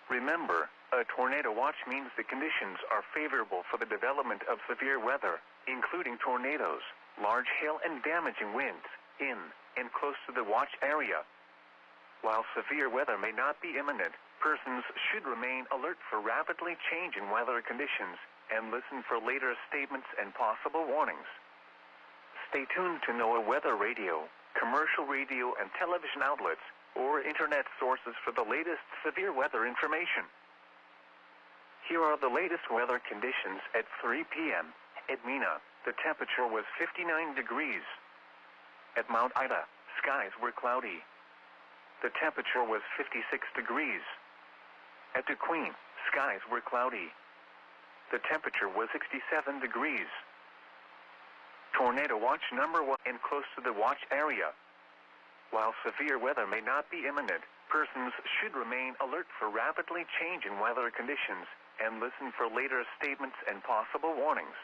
Remember, a tornado watch means the conditions are favorable for the development of severe weather, including tornadoes, large hail and damaging winds, in and close to the watch area. While severe weather may not be imminent, persons should remain alert for rapidly changing weather conditions and listen for later statements and possible warnings. Stay tuned to NOAA weather radio, commercial radio and television outlets, or internet sources for the latest severe weather information. Here are the latest weather conditions at 3 p.m. At Mina, the temperature was 59 degrees. At Mount Ida, skies were cloudy. The temperature was 56 degrees. At the Queen, skies were cloudy. The temperature was 67 degrees. Tornado watch number 1 and close to the watch area. While severe weather may not be imminent, persons should remain alert for rapidly changing weather conditions and listen for later statements and possible warnings.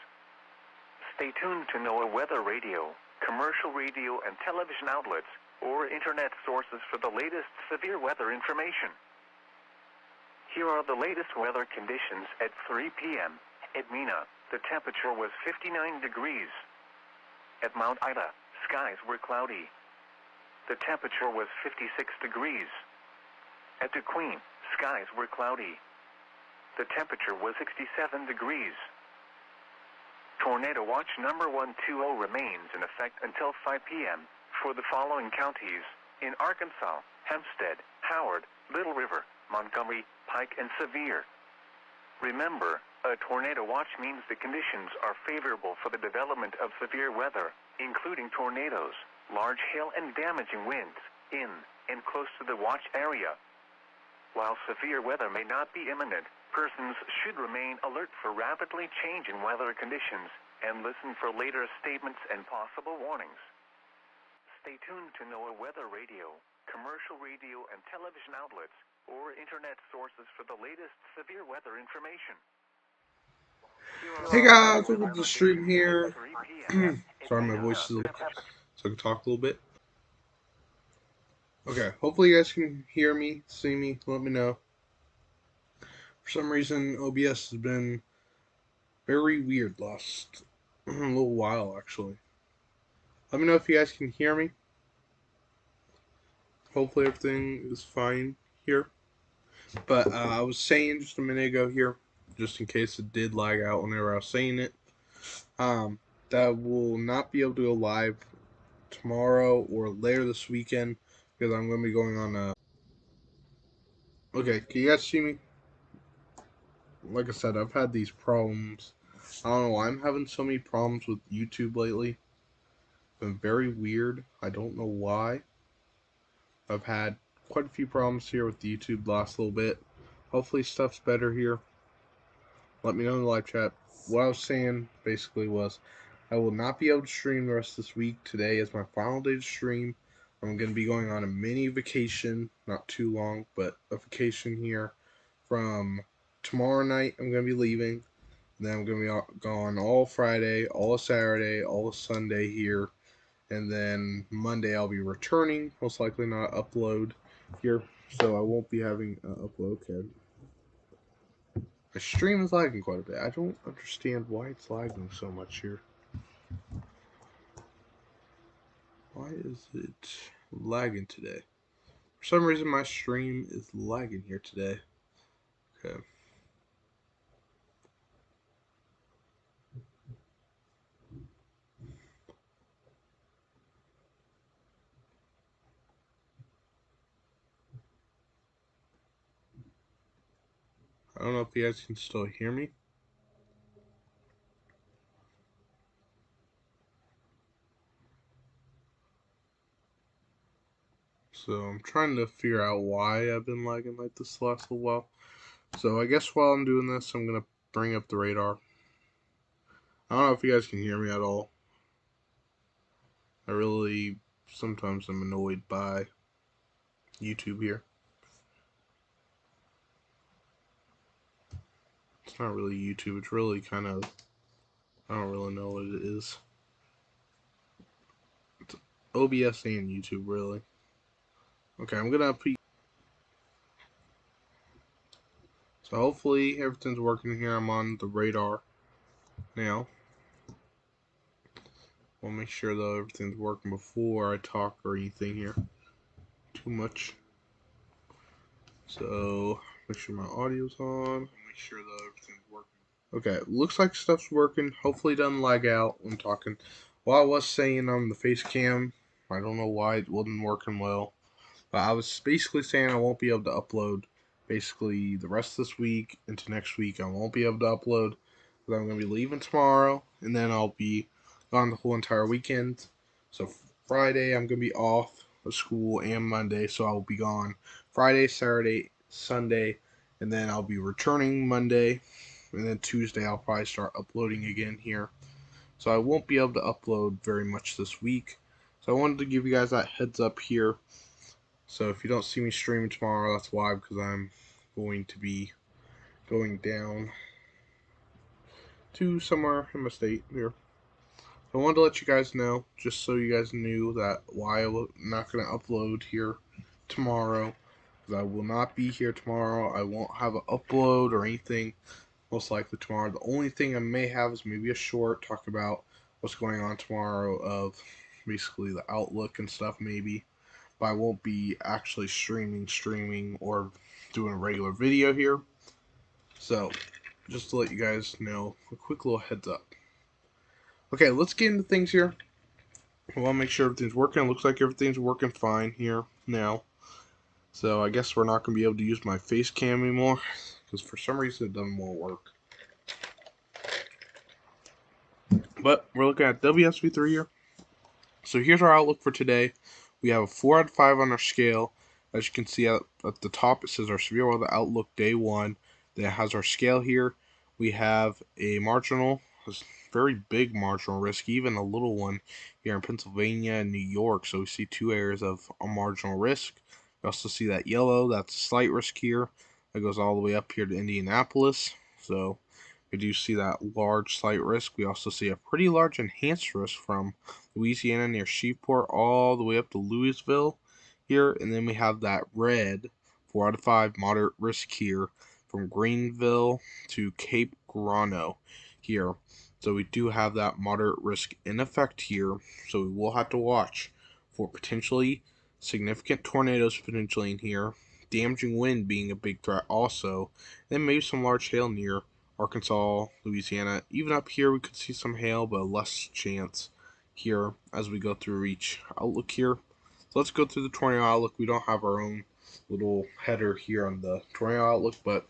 Stay tuned to NOAA weather radio, commercial radio and television outlets, or internet sources for the latest severe weather information. Here are the latest weather conditions at 3 p.m. At Mina, the temperature was 59 degrees. At Mount Ida, skies were cloudy. The temperature was 56 degrees. At the Queen, skies were cloudy. The temperature was 67 degrees. Tornado watch number 120 remains in effect until 5 p.m. for the following counties: in Arkansas, Hempstead, Howard, Little River, Montgomery, Pike, and Sevier. Remember, a tornado watch means the conditions are favorable for the development of severe weather, including tornadoes, large hail and damaging winds, in and close to the watch area. While severe weather may not be imminent, persons should remain alert for rapidly changing weather conditions and listen for later statements and possible warnings. Stay tuned to NOAA weather radio, commercial radio and television outlets, or internet sources for the latest severe weather information. Hey guys, welcome to the stream here. Sorry, my voice is a little, so I can talk a little bit. Okay, hopefully you guys can hear me, see me, let me know. For some reason, OBS has been very weird last a little while, actually. Let me know if you guys can hear me. Hopefully everything is fine here. But I was saying just a minute ago here, just in case it did lag out whenever I was saying it, that will not be able to go live tomorrow or later this weekend because I'm going to be going on Okay, can you guys see me? Like I said, I've had these problems. I don't know why I'm having so many problems with YouTube lately. It's been very weird. I don't know why. I've had quite a few problems here with YouTube the last little bit. Hopefully stuff's better here. Let me know in the live chat. What I was saying basically was I will not be able to stream the rest of this week. Today is my final day to stream. I'm going to be going on a mini vacation, not too long, but a vacation here from tomorrow night. I'm going to be leaving. And then I'm going to be gone all Friday, all Saturday, all Sunday here. And then Monday I'll be returning, most likely not upload here. So I won't be having an upload. Okay. My stream is lagging quite a bit. I don't understand why it's lagging so much here. Why is it lagging today? For some reason my stream is lagging here today. Okay. I don't know if you guys can still hear me. So I'm trying to figure out why I've been lagging like this the last little while. So I guess while I'm doing this, I'm going to bring up the radar. I don't know if you guys can hear me at all. I really sometimes am annoyed by YouTube here. It's not really YouTube, it's really kind of, I don't really know what it is. It's OBS and YouTube, really. Okay, I'm gonna put. So hopefully everything's working here. I'm on the radar now. I'll make sure though everything's working before I talk or anything here too much. So make sure my audio's on. Make sure though everything's working. Okay, looks like stuff's working. Hopefully it doesn't lag out when talking. Well, I was saying on the face cam, I don't know why it wasn't working well. But I was basically saying I won't be able to upload basically the rest of this week into next week. I won't be able to upload because I'm going to be leaving tomorrow, and then I'll be gone the whole entire weekend. So Friday I'm going to be off of school and Monday, so I'll be gone Friday, Saturday, Sunday, and then I'll be returning Monday, and then Tuesday I'll probably start uploading again here. So I won't be able to upload very much this week. So I wanted to give you guys that heads up here. So if you don't see me streaming tomorrow, that's why, because I'm going to be going down to somewhere in my state here. I wanted to let you guys know, just so you guys knew that why I'm not going to upload here tomorrow. Because I will not be here tomorrow. I won't have an upload or anything most likely tomorrow. The only thing I may have is maybe a short talk about what's going on tomorrow of basically the outlook and stuff maybe. But I won't be actually streaming or doing a regular video here. So, just to let you guys know, a quick little heads up. Okay, let's get into things here. I want to make sure everything's working. It looks like everything's working fine here now. So, I guess we're not going to be able to use my face cam anymore, because for some reason it doesn't want to work. But, we're looking at WSV3 here. So, here's our outlook for today. We have a 4 out of 5 on our scale. As you can see at the top, it says our severe weather outlook day 1. Then it has our scale here. We have a marginal, a very big marginal risk, even a little one here in Pennsylvania and New York. So we see 2 areas of a marginal risk. We also see that yellow, that's a slight risk here. That goes all the way up here to Indianapolis. So we do see that large slight risk. We also see a pretty large enhanced risk from Louisiana near Shreveport all the way up to Louisville here. And then we have that red 4 out of 5 moderate risk here from Greenville to Cape Grano here. So we do have that moderate risk in effect here. So we will have to watch for potentially significant tornadoes potentially in here. Damaging wind being a big threat also. And maybe some large hail near Arkansas, Louisiana. Even up here we could see some hail, but less chance here as we go through each outlook here. So let's go through the tornado outlook. We don't have our own little header here on the tornado outlook, but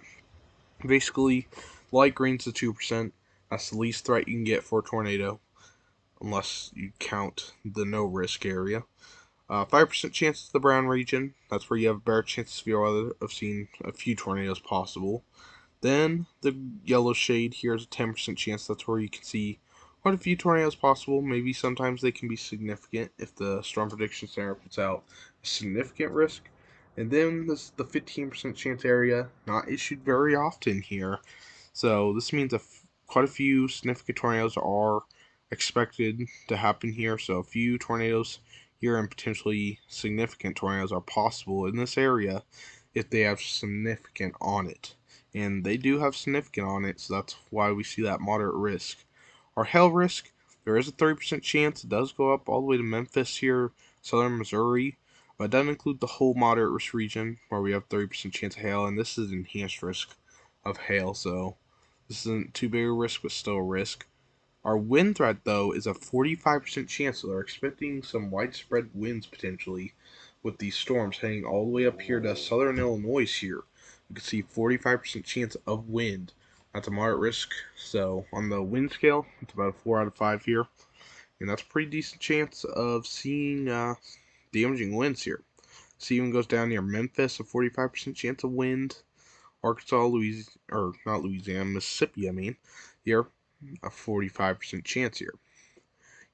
basically light green's the 2%. That's the least threat you can get for a tornado, unless you count the no risk area. 5% chance of the brown region. That's where you have a better chance of severe weather of seeing a few tornadoes possible. Then the yellow shade here is a 10% chance. That's where you can see quite a few tornadoes possible. Maybe sometimes they can be significant if the Storm Prediction Center puts out a significant risk. And then this the 15% chance area, not issued very often here. So this means quite a few significant tornadoes are expected to happen here. So a few tornadoes here and potentially significant tornadoes are possible in this area if they have significant on it. And they do have significant on it, so that's why we see that moderate risk. Our hail risk, there is a 30% chance. It does go up all the way to Memphis here, southern Missouri, but it doesn't include the whole moderate risk region where we have 30% chance of hail, and this is enhanced risk of hail, so this isn't too big a risk, but still a risk. Our wind threat, though, is a 45% chance, so they're expecting some widespread winds potentially with these storms heading all the way up here to southern Illinois here. You can see 45% chance of wind. That's a moderate risk. So on the wind scale, it's about a 4 out of 5 here. And that's a pretty decent chance of seeing damaging winds here. See, even goes down near Memphis, a 45% chance of wind. Arkansas, Mississippi, here, a 45% chance here.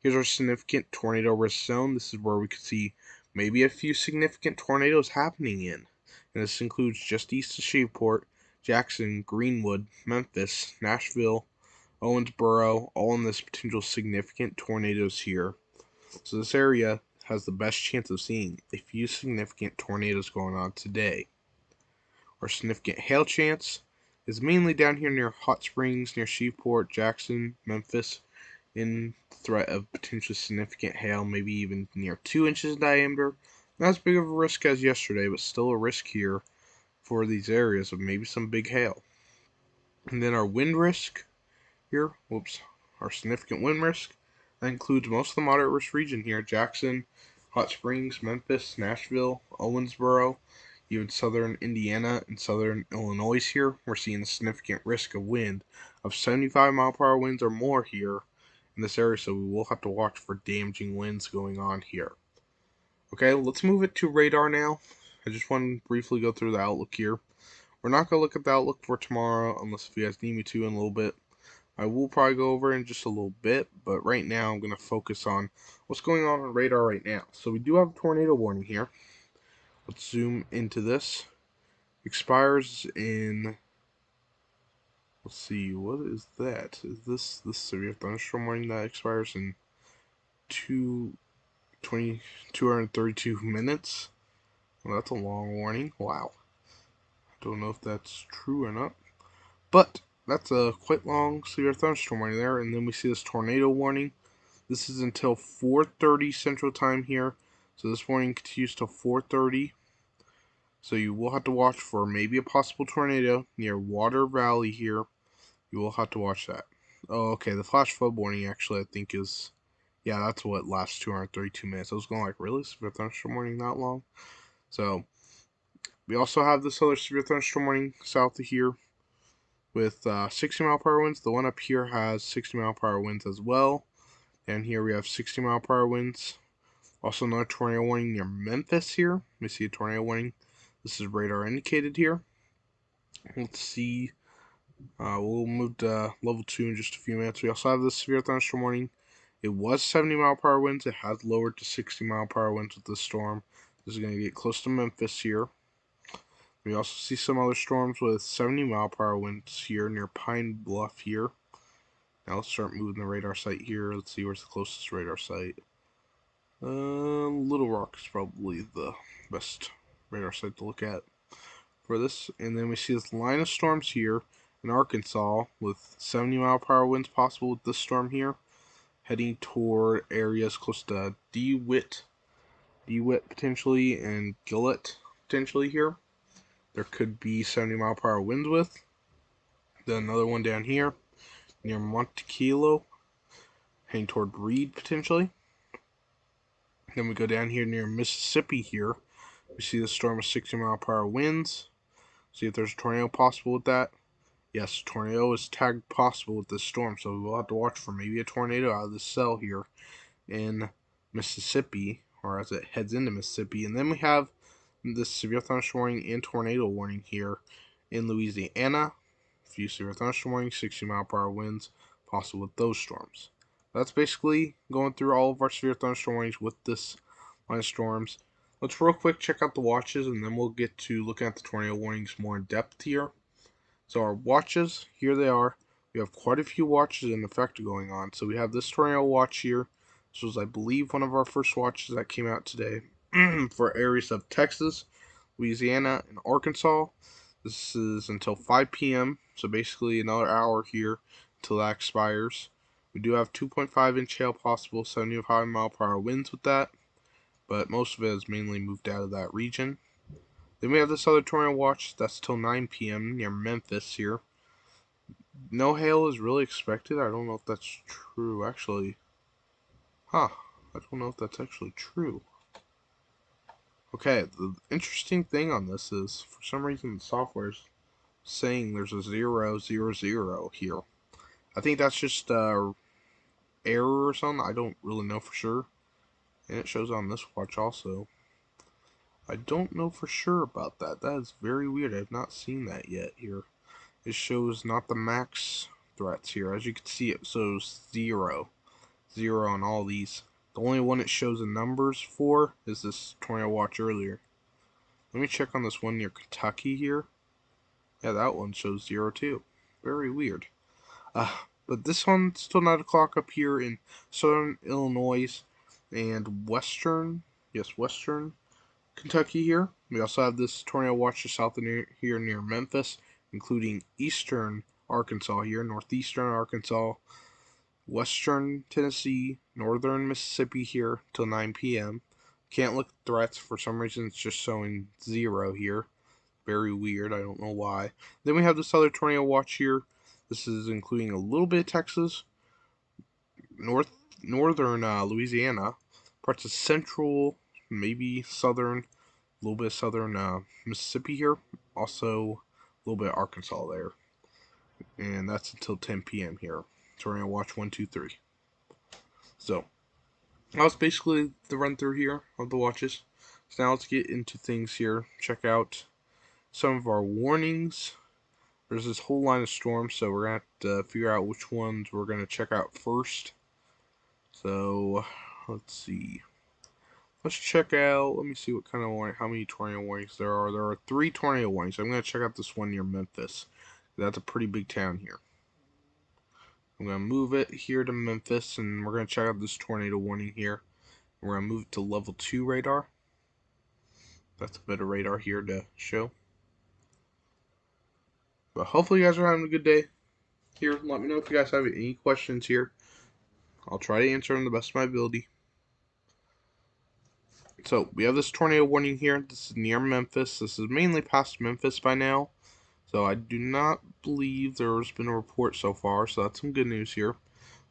Here's our significant tornado risk zone. This is where we could see maybe a few significant tornadoes happening in. And this includes just east of Shreveport, Jackson, Greenwood, Memphis, Nashville, Owensboro, all in this potential significant tornadoes here. So this area has the best chance of seeing a few significant tornadoes going on today. Our significant hail chance is mainly down here near Hot Springs, near Shreveport, Jackson, Memphis, in threat of potentially significant hail, maybe even near 2 inches in diameter. Not as big of a risk as yesterday, but still a risk here for these areas of maybe some big hail. And then our wind risk here, our significant wind risk, that includes most of the moderate risk region here: Jackson, Hot Springs, Memphis, Nashville, Owensboro, even southern Indiana and southern Illinois here. We're seeing a significant risk of wind of 75-mile-per-hour winds or more here in this area, so we will have to watch for damaging winds going on here. Okay, let's move it to radar now. I just want to briefly go through the outlook here. We're not going to look at the outlook for tomorrow unless if you guys need me to in a little bit. I will probably go over in just a little bit, but right now I'm going to focus on what's going on radar right now. So we do have a tornado warning here. Let's zoom into this. Expires in, let's see, what is that? Is this severe thunderstorm warning that expires in 232 minutes? Well, that's a long warning. Wow. I don't know if that's true or not. But that's a quite long severe thunderstorm warning there. And then we see this tornado warning. This is until 4:30 Central Time here. So this warning continues till 4:30. So you will have to watch for maybe a possible tornado near Water Valley here. You will have to watch that. Oh, okay. The flash flood warning actually I think is, yeah, that's what lasts 232 minutes. I was going like, really? Severe thunderstorm warning that long? So we also have this other severe thunderstorm warning south of here with 60-mile-per-hour winds. The one up here has 60-mile-per-hour winds as well. And here we have 60-mile-per-hour winds. Also another tornado warning near Memphis here. Let me see a tornado warning. This is radar indicated here. Let's see. We'll move to level 2 in just a few minutes. We also have this severe thunderstorm warning. It was 70-mile-per-hour winds. It has lowered to 60-mile-per-hour winds with this storm. This is going to get close to Memphis here. We also see some other storms with 70-mile-per-hour winds here near Pine Bluff here. Now let's start moving the radar site here. Let's see where's the closest radar site. Little Rock is probably the best radar site to look at for this. And then we see this line of storms here in Arkansas with 70-mile-per-hour winds possible with this storm here, heading toward areas close to DeWitt potentially, and Gillette potentially here. There could be 70-mile-per-hour winds with. Then another one down here near Montequilo, heading toward Reed potentially. Then we go down here near Mississippi here. We see the storm with 60-mile-per-hour winds. See if there's a tornado possible with that. Yes, tornado is tagged possible with this storm, so we will have to watch for maybe a tornado out of this cell here in Mississippi, or as it heads into Mississippi. And then we have this severe thunderstorm warning and tornado warning here in Louisiana. A few severe thunderstorm warnings, 60-mile-per-hour winds possible with those storms. That's basically going through all of our severe thunderstorm warnings with this line of storms. Let's real quick check out the watches, and then we'll get to looking at the tornado warnings more in depth here. So our watches, here they are. We have quite a few watches in effect going on. So we have this tornado watch here. This was, I believe, one of our first watches that came out today for areas of Texas, Louisiana, and Arkansas. This is until 5 p.m., so basically another hour here until that expires. We do have 2.5-inch hail possible, 75-mile-per-hour winds with that, but most of it is mainly moved out of that region. Then we have this other tornado watch that's till 9 p.m. near Memphis here. No hail is really expected. I don't know if that's true, actually. I don't know if that's actually true. Okay, the interesting thing on this is, for some reason, the software's saying there's a 000 here. I think that's just error or something. I don't really know for sure. And it shows on this watch also. I don't know for sure about that. That is very weird. I have not seen that yet here. It shows not the max threats here. As you can see, it shows 0 on all these. The only one it shows the numbers for is this tornado watch earlier. Let me check on this one near Kentucky here. Yeah, that one shows 0 too. Very weird. But this one's still 9 o'clock up here in southern Illinois and western Kentucky here. We also have this tornado watch just south of here near Memphis including eastern Arkansas here, northeastern Arkansas, western Tennessee, northern Mississippi here till 9 p.m. Can't look at threats. For some reason, it's just showing 0 here. Very weird. I don't know why. Then we have this other tornado watch here. This is including a little bit of Texas, northern Louisiana, parts of central, maybe southern, a little bit of southern Mississippi here. Also, a little bit of Arkansas there. And that's until 10 p.m. here. Tornado watch 1, 2, 3. So, that was basically the run through here of the watches. So now let's get into things here. Check out some of our warnings. There's this whole line of storms, so we're going to have to figure out which ones we're going to check out first. So, let's see. Let's check out, let me see what kind of warning, how many tornado warnings there are. There are 3 tornado warnings. I'm going to check out this one near Memphis. That's a pretty big town here. I'm going to move it here to Memphis, and we're going to check out this tornado warning here. We're going to move it to level 2 radar. That's a bit of radar here to show. But hopefully you guys are having a good day. Here, let me know if you guys have any questions here. I'll try to answer them the best of my ability. So, we have this tornado warning here. This is near Memphis. This is mainly past Memphis by now. So, I do not believe there's been a report so far. So, that's some good news here.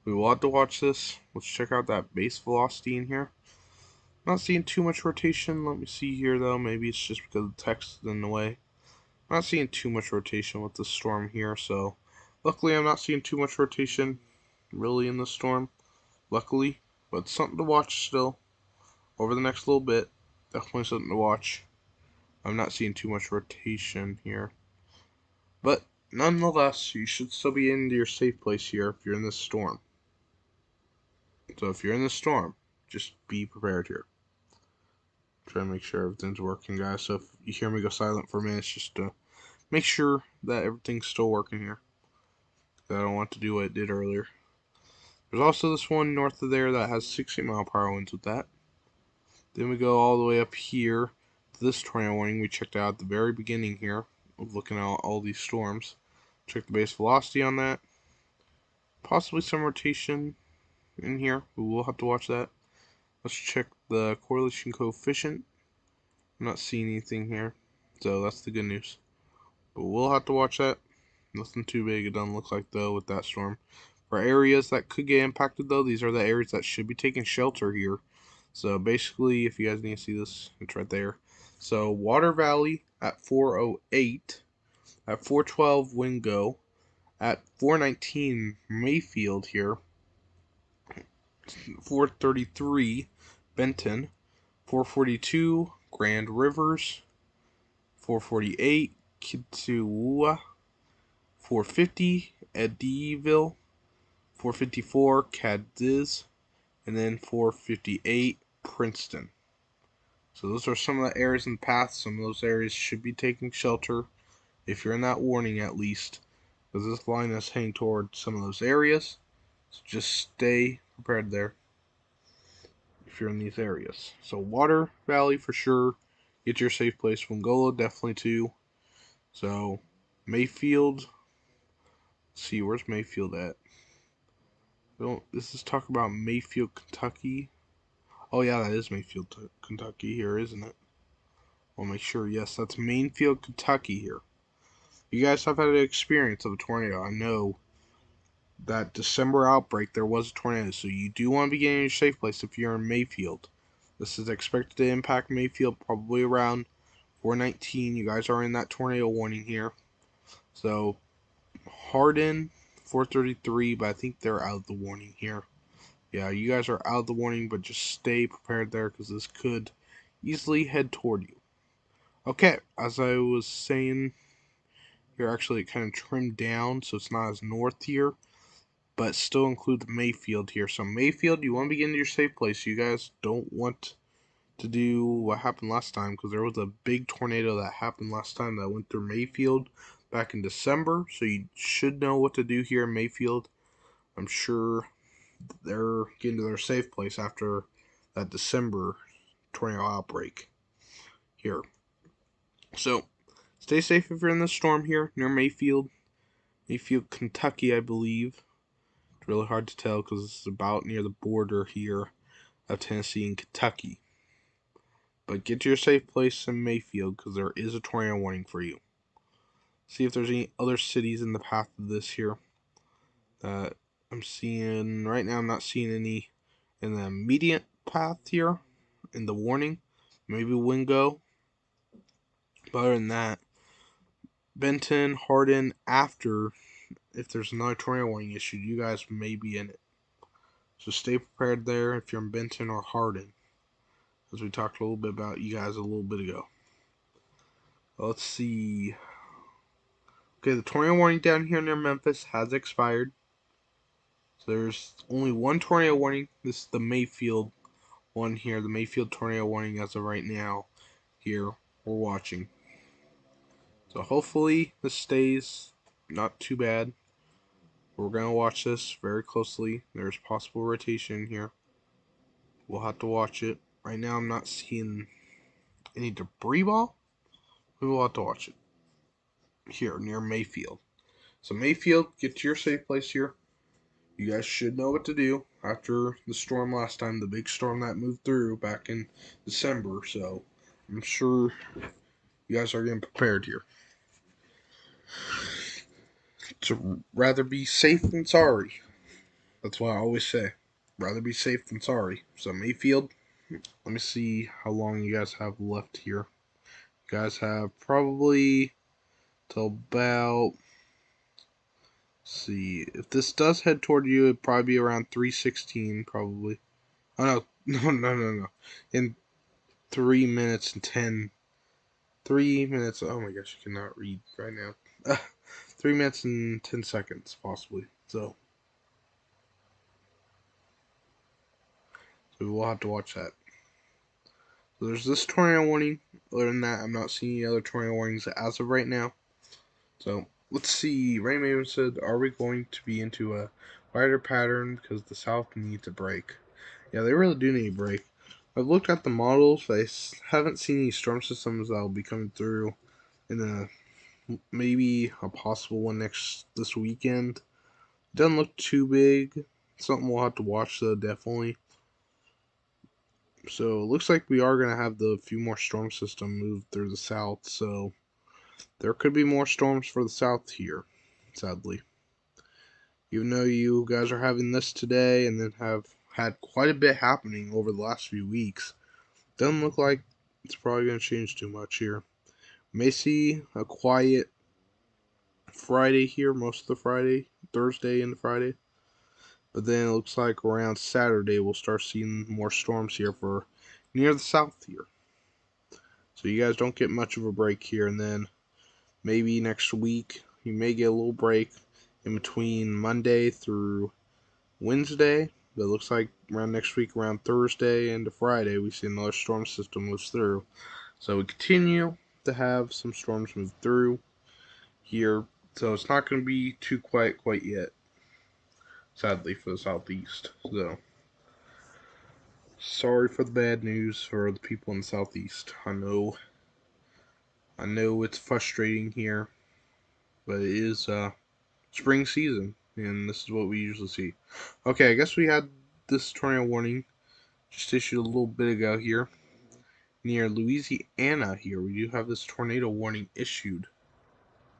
We will have to watch this. Let's check out that base velocity in here. Not seeing too much rotation. Let me see here, though. Maybe it's just because the text is in the way. Not seeing too much rotation with the storm here. So, luckily, I'm not seeing too much rotation really in the storm. Luckily. But something to watch still. Over the next little bit, definitely something to watch. I'm not seeing too much rotation here. But, nonetheless, you should still be in your safe place here if you're in this storm. So if you're in this storm, just be prepared here. Try to make sure everything's working, guys. So if you hear me go silent for a minute, it's just to make sure that everything's still working here. I don't want to do what it did earlier. There's also this one north of there that has 60-mile-per-hour winds with that. Then we go all the way up here to this tornado warning we checked out at the very beginning here of looking at all these storms. Check the base velocity on that. Possibly some rotation in here. We will have to watch that. Let's check the correlation coefficient. I'm not seeing anything here, so that's the good news. But we'll have to watch that. Nothing too big it doesn't look like, though, with that storm. For areas that could get impacted, though, these are the areas that should be taking shelter here. So basically, if you guys need to see this, it's right there. So Water Valley at 408, at 412 Wingo, at 419 Mayfield here, 433 Benton, 442 Grand Rivers, 448 Kittiwah, 450 Eddyville, 454 Cadiz, and then 458 Princeton. So those are some of the areas in the path. Some of those areas should be taking shelter, if you're in that warning at least, because this line is heading toward some of those areas. So just stay prepared there if you're in these areas. So Water Valley for sure, get your safe place. Wongolo definitely too. So Mayfield, let's see, where's Mayfield at? This is talk about Mayfield, Kentucky. Oh yeah, that is Mayfield, Kentucky here, isn't it? I'll make sure. Yes, that's Mayfield, Kentucky here. You guys have had an experience of a tornado. I know that December outbreak there was a tornado, so you do want to be getting in your safe place if you're in Mayfield. This is expected to impact Mayfield probably around 419. You guys are in that tornado warning here. So Hardin 433, but I think they're out of the warning here. Yeah, you guys are out of the warning, but just stay prepared there because this could easily head toward you. Okay, as I was saying, here actually it kind of trimmed down, so it's not as north here, but still include Mayfield here. So Mayfield, you want to be getting to your safe place. You guys don't want to do what happened last time, because there was a big tornado that happened last time that went through Mayfield back in December, so you should know what to do here in Mayfield. I'm sure they're getting to their safe place after that December tornado outbreak here. So Stay safe if you're in the storm here near Mayfield, Kentucky, I believe. It's really hard to tell because it's about near the border here of Tennessee and Kentucky. But get to your safe place in Mayfield because there is a tornado warning for you. See if there's any other cities in the path of this here that I'm seeing. Right now I'm not seeing any in the immediate path here in the warning. Maybe Wingo. But other than that, Benton, Hardin, after, if there's another tornado warning issued, you guys may be in it. So stay prepared there if you're in Benton or Hardin, as we talked a little bit about you guys a little bit ago. Let's see. Okay, the tornado warning down here near Memphis has expired. So there's only one tornado warning. This is the Mayfield one here. The Mayfield tornado warning as of right now here we're watching. So hopefully this stays not too bad. We're going to watch this very closely. There's possible rotation here. We'll have to watch it. Right now I'm not seeing any debris ball. We will have to watch it here near Mayfield. So Mayfield, get to your safe place here. You guys should know what to do after the storm last time, the big storm that moved through back in December. So I'm sure you guys are getting prepared here. To rather be safe than sorry. That's what I always say. Rather be safe than sorry. So Mayfield, let me see how long you guys have left here. You guys have probably till about, see, if this does head toward you, it'd probably be around 3:16 probably. Oh no. In 3 minutes and 10. 3 minutes. Oh my gosh, I cannot read right now. 3 minutes and 10 seconds, possibly. So we'll have to watch that. So there's this tornado warning. Other than that, I'm not seeing any other tornado warnings as of right now. So let's see. Rain Maven said, "Are we going to be into a wider pattern because the South needs a break?" Yeah, they really do need a break. I've looked at the models. I haven't seen any storm systems that will be coming through in the maybe a possible one this weekend. Doesn't look too big. Something we'll have to watch though, definitely. So it looks like we are gonna have the few more storm system move through the south. So there could be more storms for the south here, sadly. Even though you guys are having this today and then have had quite a bit happening over the last few weeks, doesn't look like it's probably gonna change too much here. May see a quiet Friday here, most of the Friday, Thursday and Friday. But then it looks like around Saturday we'll start seeing more storms here for near the south here. So you guys don't get much of a break here. And then maybe next week you may get a little break in between Monday through Wednesday. But it looks like around next week, around Thursday into Friday, we see another storm system moves through. So we continue to have some storms move through here. So it's not going to be too quiet quite yet, sadly, for the southeast. So sorry for the bad news for the people in the southeast. I know it's frustrating here, but it is spring season, and this is what we usually see. Okay, I guess we had this tornado warning just issued a little bit ago here. Near Louisiana here, we do have this tornado warning issued.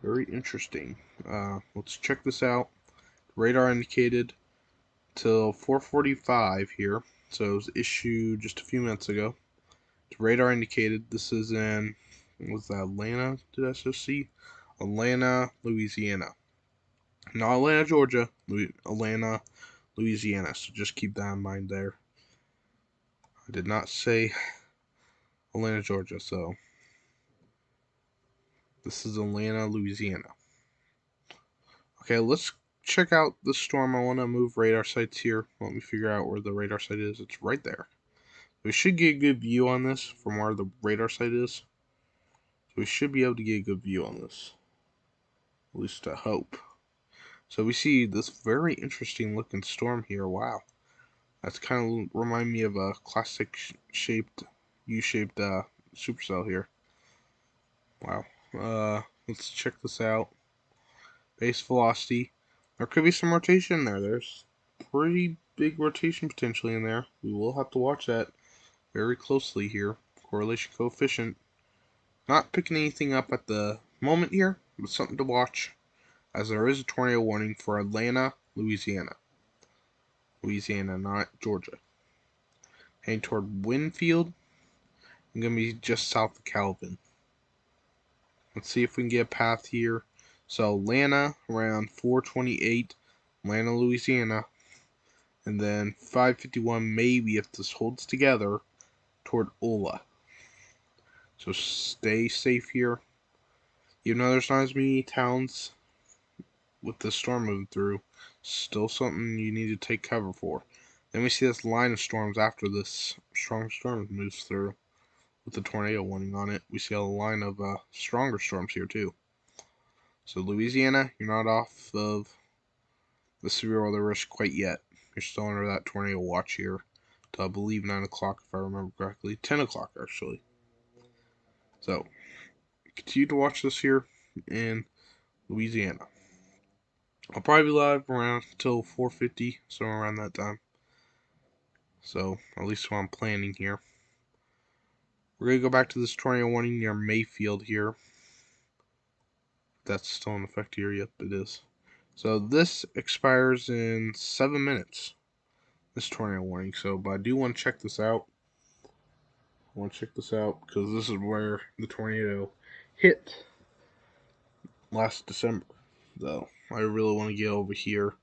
Very interesting. Let's check this out. Radar indicated till 4:45 here. So it was issued just a few minutes ago. It's radar indicated. This is in, was that Atlanta? Did I just see? Atlanta, Louisiana. Not Atlanta, Georgia. Atlanta, Louisiana. So just keep that in mind there. I did not say Atlanta, Georgia. So this is Atlanta, Louisiana. Okay, let's check out the storm. I want to move radar sites here. Let me figure out where the radar site is. It's right there. We should get a good view on this from where the radar site is. So we should be able to get a good view on this. At least I hope. So we see this very interesting looking storm here. Wow. That's kind of remind me of a classic shaped, U-shaped supercell here. Wow. Let's check this out. Base velocity. There could be some rotation there. There's pretty big rotation potentially in there. We will have to watch that very closely here. Correlation coefficient. Not picking anything up at the moment here, but something to watch, as there is a tornado warning for Atlanta, Louisiana. Louisiana, not Georgia. Heading toward Winfield. I'm going to be just south of Calvin. Let's see if we can get a path here. So Atlanta around 428, Atlanta, Louisiana, and then 551 maybe if this holds together toward Ola. So stay safe here. Even though there's not as many towns with the storm moving through, still something you need to take cover for. Then we see this line of storms after this strong storm moves through with the tornado warning on it. We see a line of stronger storms here too. So Louisiana, you're not off of the severe weather risk quite yet. You're still under that tornado watch here till I believe 9 o'clock if I remember correctly. 10 o'clock actually. So continue to watch this here in Louisiana. I'll probably be live around until 4:50, somewhere around that time. So at least what I'm planning here. We're going to go back to this tornado warning near Mayfield here. That's still in effect here. Yep, it is. So this expires in 7 minutes. This tornado warning. So, but I do want to check this out. I want to check this out because this is where the tornado hit last December. So I really want to get over here,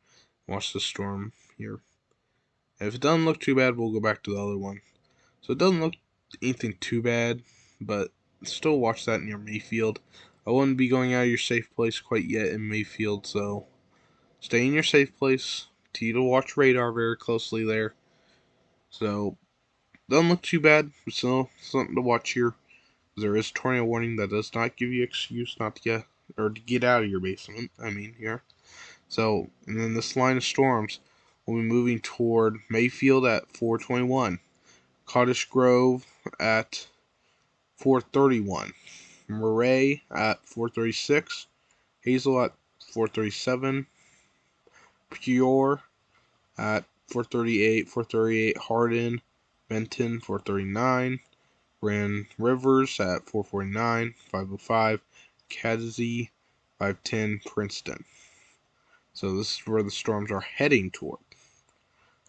watch the storm here. If it doesn't look too bad, we'll go back to the other one. So it doesn't look anything too bad, but still watch that near Mayfield. I wouldn't be going out of your safe place quite yet in Mayfield, so stay in your safe place. Continue to watch radar very closely there. So doesn't look too bad, but still something to watch here. There is a tornado warning that does not give you excuse not to get or to get out of your basement. I mean here. So, and then this line of storms will be moving toward Mayfield at 4:21, Cottage Grove at 4:31, Murray at 4:36, Hazel at 4:37, Pure at 4:38, Hardin, Benton 4:39, Grand Rivers at 4:49, 5:05, Cadzy 5:10, Princeton. So this is where the storms are heading toward.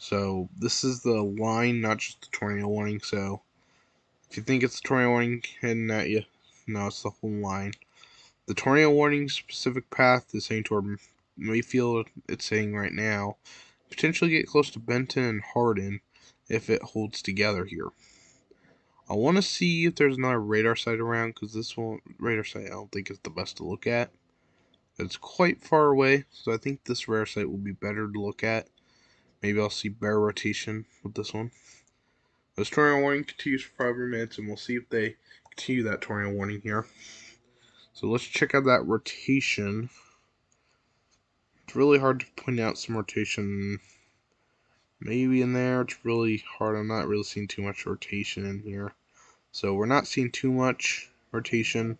So this is the line, not just the tornado warning. So if you think it's the tornado warning heading at you, no, it's the whole line. The tornado warning specific path is heading toward Mayfield. It's saying right now, potentially get close to Benton and Hardin if it holds together here. I want to see if there's another radar site around, because this one radar site I don't think is the best to look at. It's quite far away, so I think this radar site will be better to look at. Maybe I'll see better rotation with this one. This tornado warning continues for 5 minutes, and we'll see if they continue that tornado warning here. So let's check out that rotation. It's really hard to point out some rotation. Maybe in there, it's really hard. I'm not really seeing too much rotation in here. So we're not seeing too much rotation.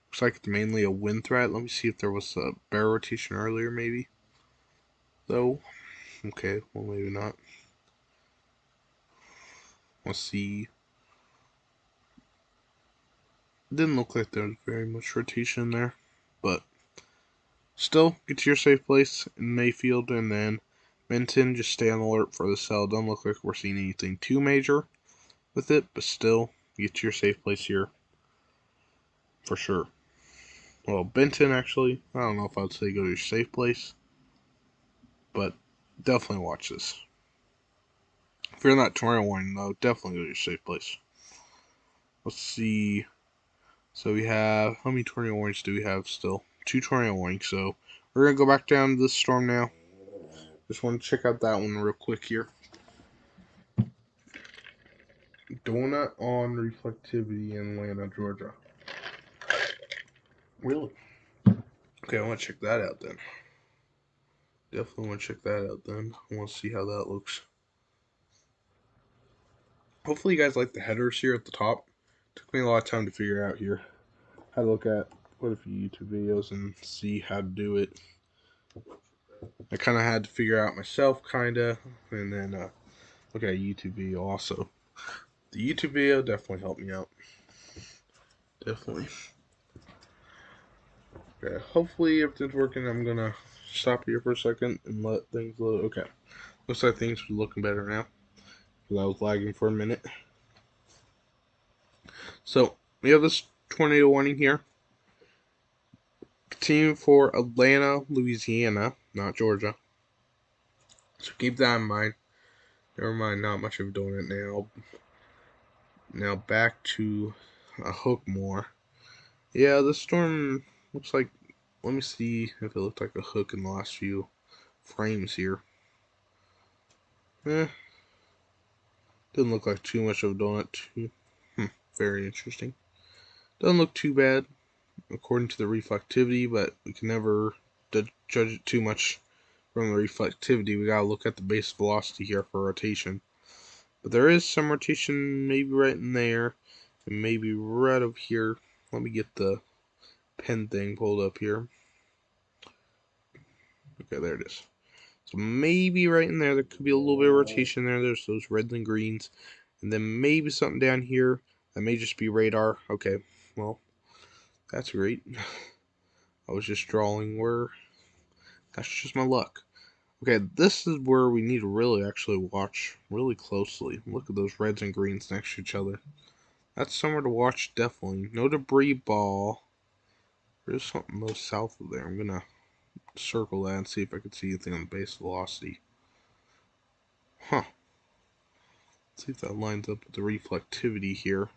Looks like it's mainly a wind threat. Let me see if there was a bear rotation earlier, maybe. Though. Okay, well, maybe not. Let's see. Didn't look like there was very much rotation there. But still, get to your safe place in Mayfield, and then Benton, just stay on alert for the cell. Doesn't look like we're seeing anything too major with it, but still, get to your safe place here for sure. Well, Benton, actually, I don't know if I'd say go to your safe place, but definitely watch this. If you're in that tornado warning, though, definitely go to your safe place. Let's see. So we have, how many tornado warnings do we have still? 2 tornado warnings, so we're going to go back down to this storm now. Just want to check out that one real quick here. Donut on reflectivity in Atlanta, Georgia. Really? Okay, I want to check that out then. Definitely want to check that out then. I want to see how that looks. Hopefully you guys like the headers here at the top. Took me a lot of time to figure out here how to look at quite a few YouTube videos and see how to do it. I kind of had to figure out myself, and then look at a YouTube video also. The YouTube video definitely helped me out. Definitely. Okay, hopefully everything's working. I'm gonna stop here for a second and let things load. Okay, looks like things are looking better now, because I was lagging for a minute. So, we have this tornado warning here. Continue for Atlanta, Louisiana, not Georgia. So keep that in mind. Never mind, not much of doing it now. Now back to a hook more. Yeah, the storm looks like, let me see if it looked like a hook in the last few frames here. Didn't look like too much of a donut. Very interesting. Doesn't look too bad according to the reflectivity, but we can never judge it too much from the reflectivity. We gotta look at the base velocity here for rotation. But there is some rotation maybe right in there, and maybe right over here. Let me get the pen thing pulled up here. Okay, there it is. So maybe right in there could be a little bit of rotation there. There's those reds and greens. And then maybe something down here that may just be radar. Okay, well, that's great. I was just drawing where... That's just my luck. Okay, this is where we need to really actually watch really closely. Look at those reds and greens next to each other. That's somewhere to watch, definitely. No debris ball. There's something low south of there. I'm going to circle that and see if I can see anything on the base velocity. Huh. Let's see if that lines up with the reflectivity here.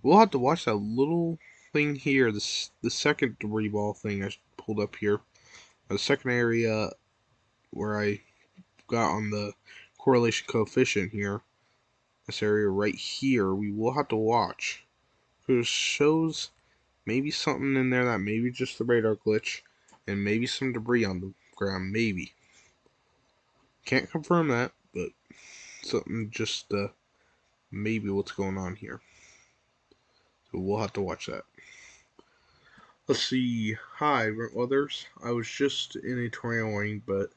We'll have to watch that little thing here. The second debris ball thing I pulled up here. The second area where I got on the correlation coefficient here. This area right here. We will have to watch. Because it shows maybe something in there that maybe just the radar glitch. And maybe some debris on the ground. Maybe. Can't confirm that. But something just maybe what's going on here. So we'll have to watch that. Let's see. Hi, Rent Weathers. I was just in a tornado warning, but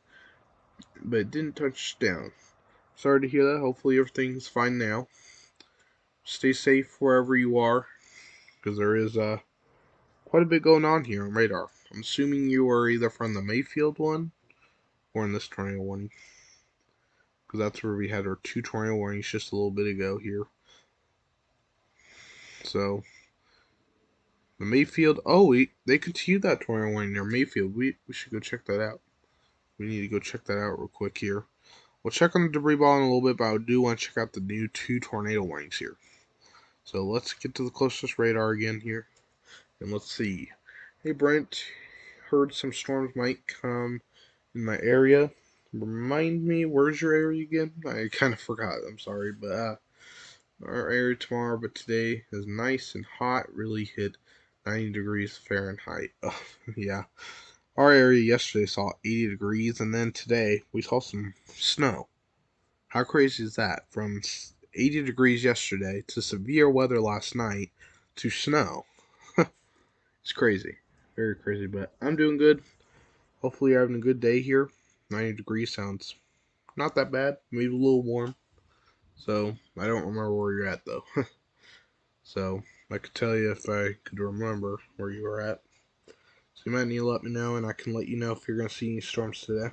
it didn't touch down. Sorry to hear that. Hopefully everything's fine now. Stay safe wherever you are, because there is quite a bit going on here on radar. I'm assuming you are either from the Mayfield one or in this tornado warning, because that's where we had our 2 tornado warnings just a little bit ago here. So the Mayfield, they continued that tornado warning near Mayfield. We should go check that out. We need to go check that out real quick here. We'll check on the debris ball in a little bit, but I do want to check out the new 2 tornado warnings here. So let's get to the closest radar again here, and let's see. Hey Brent, heard some storms might come in my area. Remind me, where's your area again? I kind of forgot. I'm sorry, but our area tomorrow, but today is nice and hot. Really hit 90 degrees Fahrenheit. Oh, yeah. Our area yesterday saw 80 degrees, and then today we saw some snow. How crazy is that? From 80 degrees yesterday to severe weather last night to snow. It's crazy. Very crazy, but I'm doing good. Hopefully you're having a good day here. 90 degrees sounds not that bad. Maybe a little warm. So, I don't remember where you're at, though. So, I could tell you if I could remember where you were at. So, you might need to let me know, and I can let you know if you're going to see any storms today.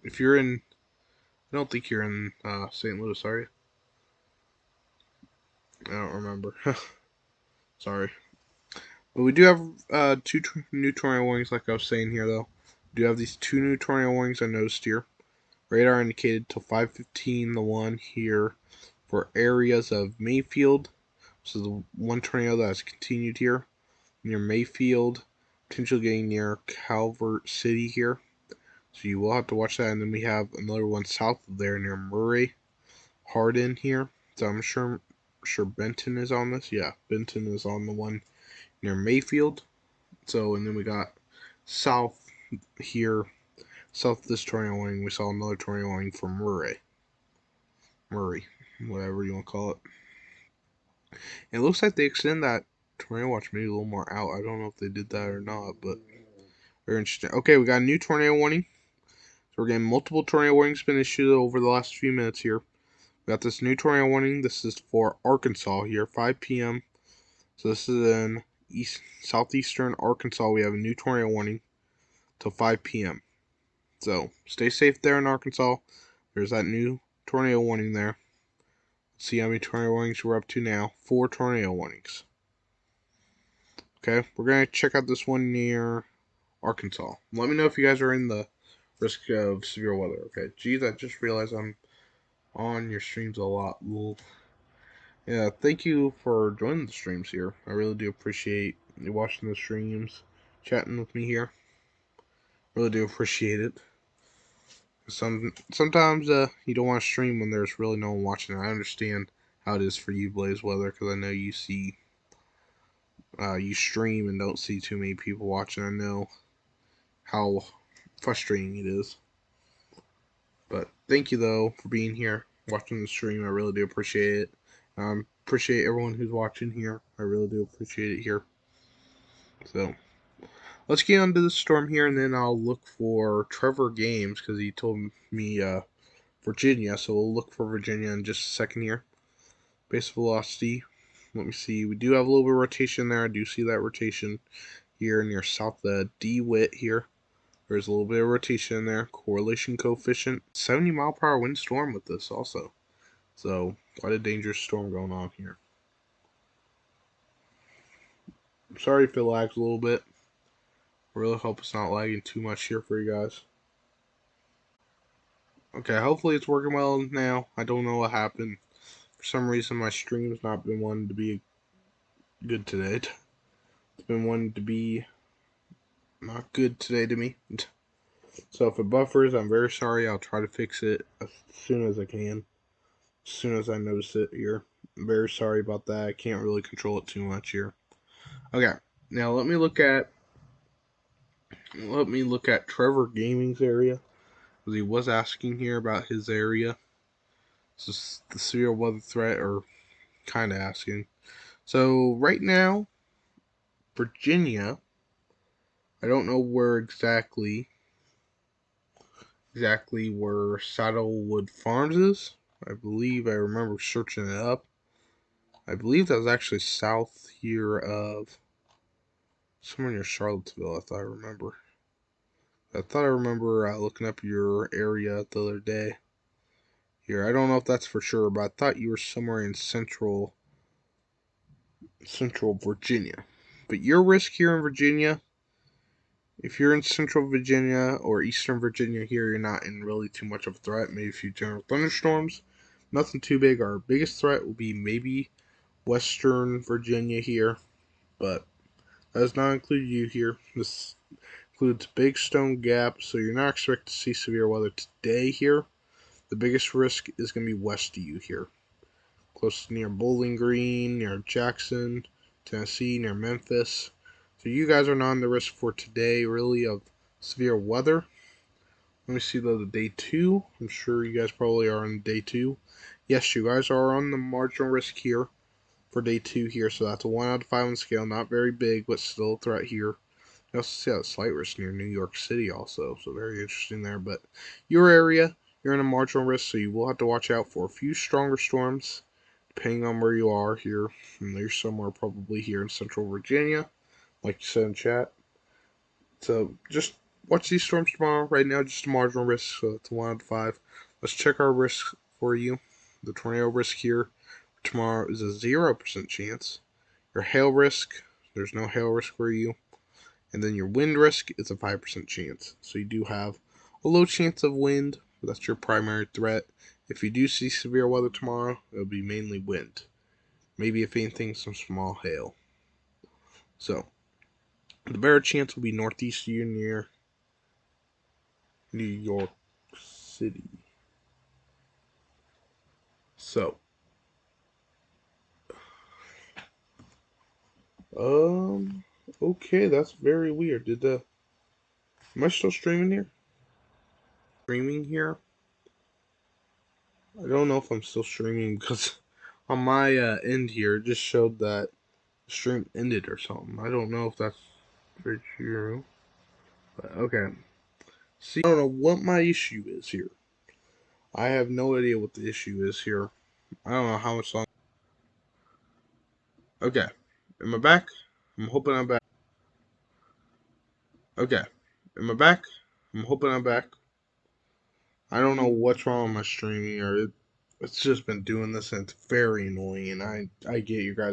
If you're in... I don't think you're in St. Louis, are you? I don't remember. Sorry. But we do have 2 new tornado warnings, like I was saying here, though. We do have these 2 new tornado warnings I noticed here. Radar indicated till 5:15, the one here for areas of Mayfield. So the one tornado that has continued here near Mayfield, potentially getting near Calvert City here. So you will have to watch that. And then we have another one south of there near Murray, Hardin here. So I'm sure Benton is on this. Yeah, Benton is on the one near Mayfield. So, and then we got south here, south of this tornado warning, we saw another tornado warning for Murray, whatever you want to call it. And it looks like they extend that tornado watch maybe a little more out. I don't know if they did that or not, but very interesting. Okay, we got a new tornado warning. So we're getting multiple tornado warnings been issued over the last few minutes here. We got this new tornado warning. This is for Arkansas here, 5 p.m. So this is in southeastern Arkansas. We have a new tornado warning till 5 p.m. So stay safe there in Arkansas. There's that new tornado warning there. See how many tornado warnings we're up to now. 4 tornado warnings. Okay, we're going to check out this one near Arkansas. Let me know if you guys are in the risk of severe weather. Okay, geez, I just realized I'm on your streams a lot. Yeah, thank you for joining the streams here. I really do appreciate you watching the streams, chatting with me here. Really do appreciate it. Sometimes you don't want to stream when there's really no one watching. I understand how it is for you, Blaze Weather, because I know you see you stream and don't see too many people watching. I know how frustrating it is. But thank you though for being here, watching the stream. I really do appreciate it. Appreciate everyone who's watching here. I really do appreciate it here. So let's get on to the storm here, and then I'll look for Trevor Games because he told me Virginia. So we'll look for Virginia in just a second here. Base velocity. Let me see. We do have a little bit of rotation there. I do see that rotation here near south DeWitt here. There's a little bit of rotation in there. Correlation coefficient. 70 mile per hour wind storm with this also. So quite a dangerous storm going on here. I'm sorry if it lags a little bit. I really hope it's not lagging too much here for you guys. Okay, hopefully it's working well now. I don't know what happened. For some reason my stream's not been wanting to be good today. It's been wanting to be not good today to me. So if it buffers, I'm very sorry. I'll try to fix it as soon as I can. As soon as I notice it here. I'm very sorry about that. I can't really control it too much here. Okay, now let me look at Trevor Gaming's area, because he was asking here about his area. This is the severe weather threat, or kind of asking. So right now, Virginia, I don't know where exactly where Saddlewood Farms is. I believe I remember searching it up. I believe that was actually south here of somewhere near Charlottesville. I remember looking up your area the other day. Here, I don't know if that's for sure, but I thought you were somewhere in central Virginia. But your risk here in Virginia, if you're in central Virginia or eastern Virginia here, you're not in really too much of a threat. Maybe a few general thunderstorms. Nothing too big. Our biggest threat will be maybe western Virginia here, but that does not include you here. This includes Big Stone Gap, so you're not expected to see severe weather today here. The biggest risk is going to be west of you here. Close near Bowling Green, near Jackson, Tennessee, near Memphis. So you guys are not on the risk for today, really, of severe weather. Let me see though, the day 2. I'm sure you guys probably are on day 2. Yes, you guys are on the marginal risk here for day 2 here. So that's a 1 out of 5 on the scale. Not very big, but still a threat here. You also see a slight risk near New York City also. So very interesting there. But your area, you're in a marginal risk, so you will have to watch out for a few stronger storms, depending on where you are here. And you're somewhere probably here in central Virginia, like you said in chat. So just watch these storms tomorrow. Right now, just a marginal risk, so it's a 1 out of 5. Let's check our risk for you. The tornado risk here tomorrow is a 0% chance. Your hail risk, there's no hail risk for you. And then your wind risk is a 5% chance. So you do have a low chance of wind. That's your primary threat. If you do see severe weather tomorrow, it'll be mainly wind. Maybe, if anything, some small hail. So the better chance will be northeast of you near New York City. So, okay, that's very weird. Am I still streaming here? Streaming here? I don't know if I'm still streaming because on my end here, it just showed that stream ended or something. I don't know if that's very true. But okay. See, I don't know what my issue is here. I have no idea what the issue is here. I don't know how much longer. Okay. Am I back? I'm hoping I'm back. Okay. Am I back? I'm hoping I'm back. I don't know what's wrong with my streaming, or it's just been doing this and it's very annoying, and I get you guys